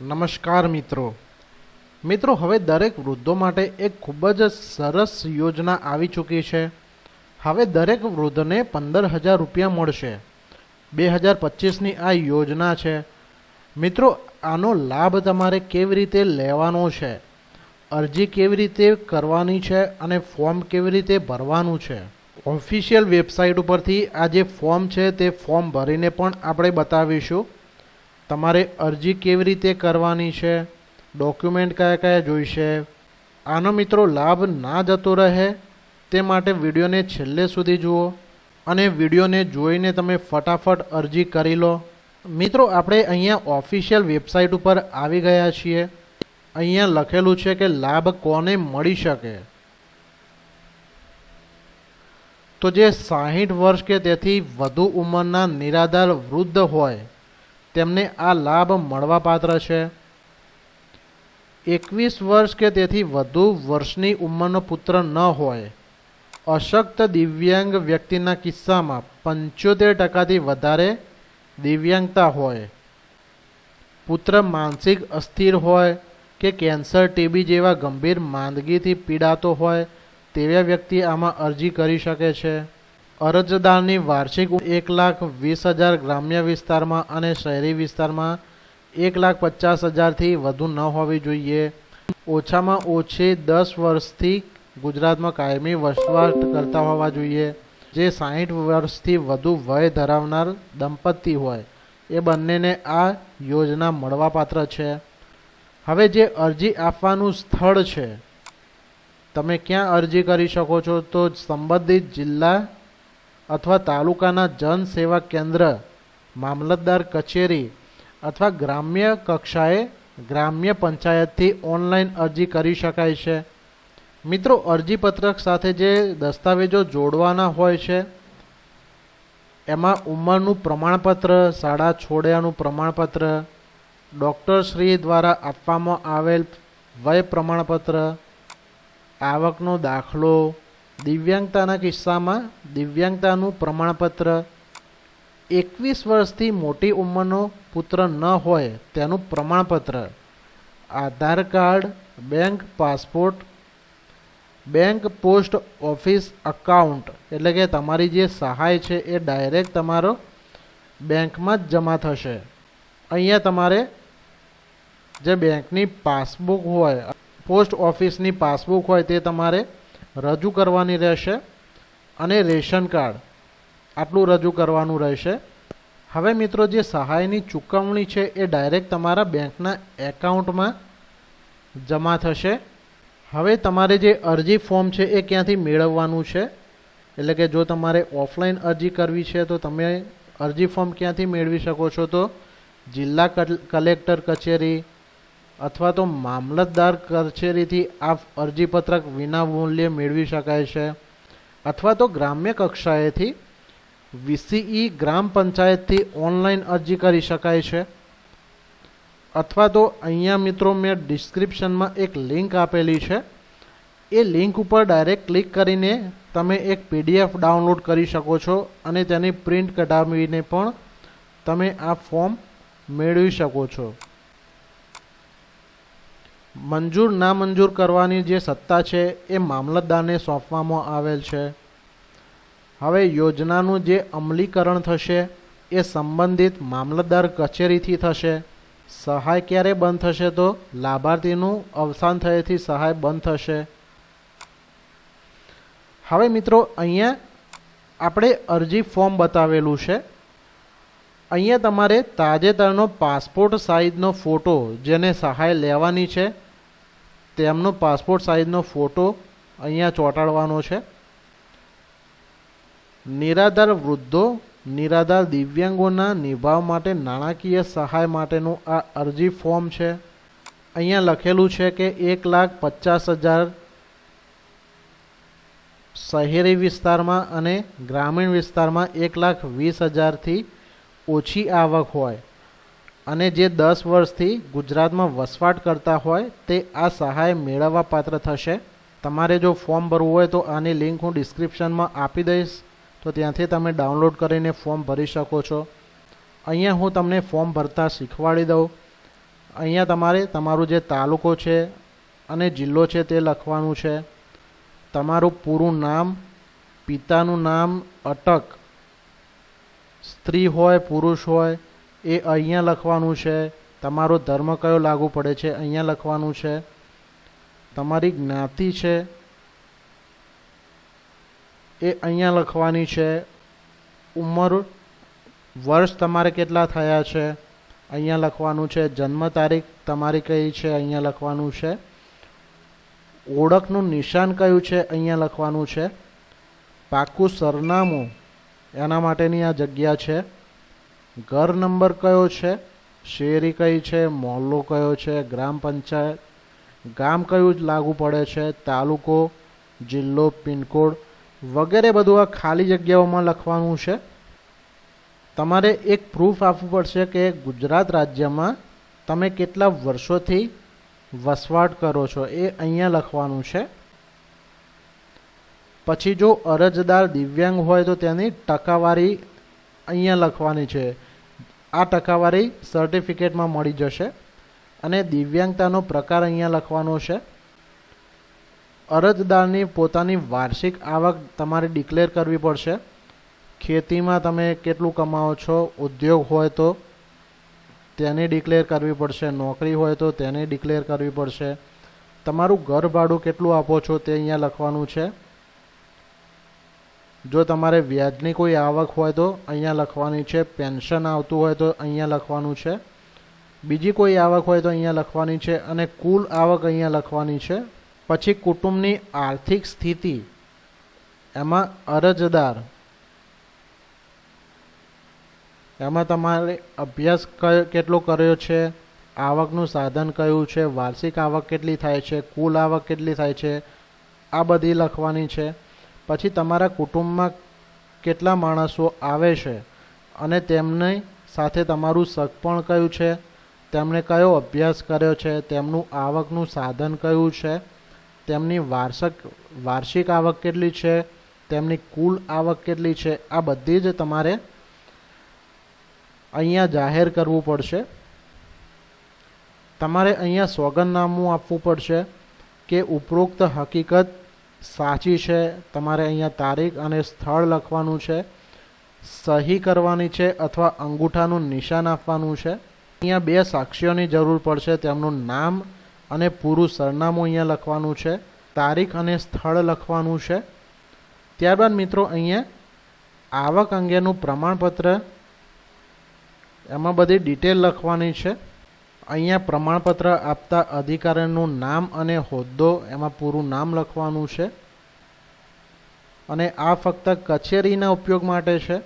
નમસ્કાર મિત્રો હવે દરેક વૃદ્ધો માટે એક ખૂબ જ સરસ યોજના આવી ચૂકી છે। હવે દરેક વૃદ્ધને 15,000 રૂપિયા મળશે। 2025ની આ યોજના છે। મિત્રો આનો લાભ તમારે કેવી રીતે લેવાનો છે, અરજી કેવી રીતે કરવાની છે અને ફોર્મ કેવી રીતે ભરવાનું છે, ઓફિશિયલ વેબસાઇટ ઉપરથી આ જે ફોર્મ છે તે ફોર્મ ભરીને પણ આપણે બતાવીશું। તમારે અરજી કેવી રીતે કરવાની છે, ડોક્યુમેન્ટ કયા કયા જોઈશે। આનો મિત્રો લાભ ના જતો રહે તે માટે વિડીયોને છેલ્લે સુધી જુઓ અને વિડીયોને જોઈને તમે ફટાફટ અરજી કરી લો। મિત્રો આપણે અહીંયા ઓફિશિયલ વેબસાઇટ ઉપર આવી ગયા છીએ। અહીંયા લખેલું છે કે લાભ કોને મળી શકે। તો જે 60 વર્ષ કે તેથી વધુ ઉંમરના નિરાધાર વૃદ્ધ હોય તેમને આ લાભ મળવાપાત્ર છે। 21 વર્ષ કે તેથી વધુ વર્ષની ઉંમરનો પુત્ર ન હોય, અશક્ત દિવ્યાંગ વ્યક્તિના કિસ્સામાં 75%થી વધારે દિવ્યાંગતા હોય, પુત્ર માનસિક અસ્થિર હોય કે કેન્સર, ટીબી જેવા ગંભીર માંદગીથી પીડાતો હોય તેવા વ્યક્તિ આમાં અરજી કરી શકે છે। અરજદારની વાર્ષિક 1,20,000 ગ્રામ્ય વિસ્તારમાં અને શહેરી વિસ્તારમાં 1,50,000થી વધુ ન હોવી જોઈએ। ઓછામાં ઓછી 10 વર્ષથી ગુજરાતમાં કાયમી વસવાટ કરતા હોવા જોઈએ। જે 60 વર્ષથી વધુ વય ધરાવનાર દંપતી હોય એ બંનેને આ યોજના મળવાપાત્ર છે। હવે જે અરજી આપવાનું સ્થળ છે, તમે ક્યાં અરજી કરી શકો છો? તો સંબંધિત જિલ્લા અથવા તાલુકાના જન સેવા કેન્દ્ર, મામલતદાર કચેરી અથવા ગ્રામ્ય કક્ષાએ ગ્રામ્ય પંચાયતથી ઓનલાઈન અરજી કરી શકાય છે। મિત્રો અરજીપત્રક સાથે જે દસ્તાવેજો જોડવાના હોય છે એમાં ઉંમરનું પ્રમાણપત્ર, શાળા છોડ્યાનું પ્રમાણપત્ર, ડૉક્ટરશ્રી દ્વારા આપવામાં આવેલ વય પ્રમાણપત્ર, આવકનો દાખલો, દિવ્યાંગતાના કિસ્સામાં દિવ્યાંગતાનું પ્રમાણપત્ર, 21 વર્ષથી મોટી ઉંમરનો પુત્ર ન હોય તેનું પ્રમાણપત્ર, Aadhaar card, bank passport, bank post office account, એટલે કે તમારી જે સહાય છે એ ડાયરેક્ટ તમારો બેંકમાં જ જમા થશે। અહીંયા તમારે જે બેંકની પાસબુક હોય, પોસ્ટ ઓફિસની પાસબુક હોય તે તમારે રજૂ કરવાની રહેશે અને રેશન કાર્ડ આટલું રજૂ કરવાનું રહેશે। હવે મિત્રો જે સહાયની ચૂકવણી છે એ ડાયરેક્ટ તમારા બેંકના એકાઉન્ટમાં જમા થશે। હવે તમારે જે અરજી ફોર્મ છે એ ક્યાંથી મેળવવાનું છે, એટલે કે જો તમારે ઓફલાઈન અરજી કરવી છે તો તમે અરજી ફોર્મ ક્યાંથી મેળવી શકો છો? તો જિલ્લા કલેક્ટર કચેરી અથવા તો મામલતદાર કચેરીથી આ અરજીપત્રક વિના મૂલ્યે મેળવી શકાય છે, અથવા તો ગ્રામ્ય કક્ષાએથી વીસીઈ ગ્રામ પંચાયતથી ઓનલાઈન અરજી કરી શકાય છે, અથવા તો અહીંયા મિત્રો મેં ડિસ્ક્રિપ્શનમાં એક લિંક આપેલી છે, એ લિંક ઉપર ડાયરેક્ટ ક્લિક કરીને તમે એક પીડીએફ ડાઉનલોડ કરી શકો છો અને તેની પ્રિન્ટ કઢાવીને પણ તમે આ ફોર્મ મેળવી શકો છો। મંજૂર નામંજૂર કરવાની જે સત્તા છે એ મામલતદારને સોંપવામાં આવેલ છે। હવે યોજનાનું જે અમલીકરણ થશે એ સંબંધિત મામલતદાર કચેરીથી થશે। સહાય ક્યારે બંધ થશે? તો લાભાર્થીનું અવસાન થયેથી સહાય બંધ થશે। હવે મિત્રો અહીંયા આપણે અરજી ફોર્મ બતાવેલું છે। અહીંયા તમારે તાજેતરનો પાસપોર્ટ સાઇઝનો ફોટો, જેને સહાય લેવાની છે તેમનો પાસપોર્ટ સાઇઝનો ફોટો અહીંયા ચોંટાડવાનો છે। નિરાધાર વૃદ્ધો, નિરાધાર દિવ્યાંગોના નિભાવ માટે નાણાકીય સહાય માટેનું આ અરજી ફોર્મ છે। અહીંયા લખેલું છે કે 1,50,000 શહેરી વિસ્તારમાં અને ગ્રામીણ વિસ્તારમાં 1,20,000થી ઓછી આવક હોય અને જે 10 વર્ષથી ગુજરાતમાં વસવાટ કરતા હોય તે આ સહાય મેળવવા પાત્ર થશે। તમારે જો ફોર્મ ભરવું હોય તો આની લિંક હું ડિસ્ક્રિપ્શનમાં આપી દઈશ, તો ત્યાંથી તમે ડાઉનલોડ કરીને ફોર્મ ભરી શકો છો। અહીંયા હું તમને ફોર્મ ભરતા શીખવાડી દઉં। અહીંયા તમારે તમારું જે તાલુકો છે અને જિલ્લો છે તે લખવાનું છે. તમારું પૂરું નામ, પિતાનું નામ, અટક, સ્ત્રી હોય પુરુષ હોય એ અહીંયા લખવાનું છે. તમારો ધર્મ કયો લાગુ પડે છે અહીંયા લખવાનું છે. તમારી જ્ઞાતિ છે એ અહીંયા લખવાની છે. ઉંમર, વર્ષ તમારે કેટલા થયા છે અહીંયા લખવાનું છે. જન્મ તારીખ તમારી કઈ છે અહીંયા લખવાનું છે. ઓળખનું નિશાન કયું છે અહીંયા લખવાનું છે. પાકું સરનામું એના માટેની આ જગ્યા છે. ઘર નંબર કયો છે, શેરી કઈ છે, મોહલ્લો કયો છે, ગ્રામ પંચાયત, ગામ કયું લાગુ પડે છે, તાલુકો, જિલ્લો, પિનકોડ વગેરે બધું આ ખાલી જગ્યાઓમાં લખવાનું છે. તમારે એક પ્રૂફ આપવું પડશે કે ગુજરાત રાજ્યમાં તમે કેટલા વર્ષોથી વસવાટ કરો છો એ અહીંયા લખવાનું છે. પછી જો અરજદાર દિવ્યાંગ હોય તો તેની ટકાવારી અહીંયા લખવાની છે. આ ટકાવારી સર્ટિફિકેટમાં મળી જશે. અને દિવ્યાંગતાનો પ્રકાર અહીંયા લખવાનો છે. અરજદારની પોતાની વાર્ષિક આવક તમારે ડિક્લેર કરવી પડશે. ખેતીમાં તમે કેટલું કમાઓ છો, ઉદ્યોગ હોય તો તેને ડિક્લેર કરવી પડશે, નોકરી હોય તો તેને ડિક્લેર કરવી પડશે. તમારું ઘર ભાડું કેટલું આપો છો તે અહીંયા લખવાનું છે. જો તમારે વ્યાજની કોઈ આવક હોય તો અહીંયા લખવાની છે. પેન્શન આવતું હોય તો અહીંયા લખવાનું છે. બીજી કોઈ આવક હોય તો અહીંયા લખવાની છે. અને કુલ આવક અહીંયા લખવાની છે. પછી કુટુંબની આર્થિક સ્થિતિ, એમાં અરજદાર, એમાં તમારે અભ્યાસ કેટલો કર્યો છે, આવકનું સાધન કયું છે, વાર્ષિક આવક કેટલી થાય છે, કુલ આવક કેટલી થાય છે, આ બધી લખવાની છે. પછી તમારા કુટુંબમાં કેટલા માણસો આવે છે અને તેમની સાથે તમારું સગપણ કયું છે, તેમણે કયો અભ્યાસ કર્યો છે, તેમનું આવકનું સાધન કયું છે, તેમની વાર્ષિક આવક કેટલી છે, તેમની કુલ આવક કેટલી છે, આ બધી જ તમારે અહીંયા જાહેર કરવું પડશે. તમારે અહીંયા સોગંદનામું આપવું પડશે કે ઉપરોક્ત હકીકત સાચી છે. તમારે અહીંયા તારીખ અને સ્થળ લખવાનું છે. સહી કરવાની છે અથવા અંગૂઠાનું નિશાન આપવાનું છે. અહીંયા 2 સાક્ષીઓની જરૂર પડશે. તેમનું નામ અને પૂરું સરનામું અહીંયા લખવાનું છે. તારીખ અને સ્થળ લખવાનું છે. ત્યારબાદ મિત્રો અહીંયા આવક અંગેનું પ્રમાણપત્ર, એમાં બધી ડિટેલ લખવાની છે. અહીંયા પ્રમાણપત્ર આપતા અધિકારીનું નામ અને હોદ્દો, એમાં પૂરું નામ લખવાનું છે. અને આ ફક્ત કચેરીના ઉપયોગ માટે છે.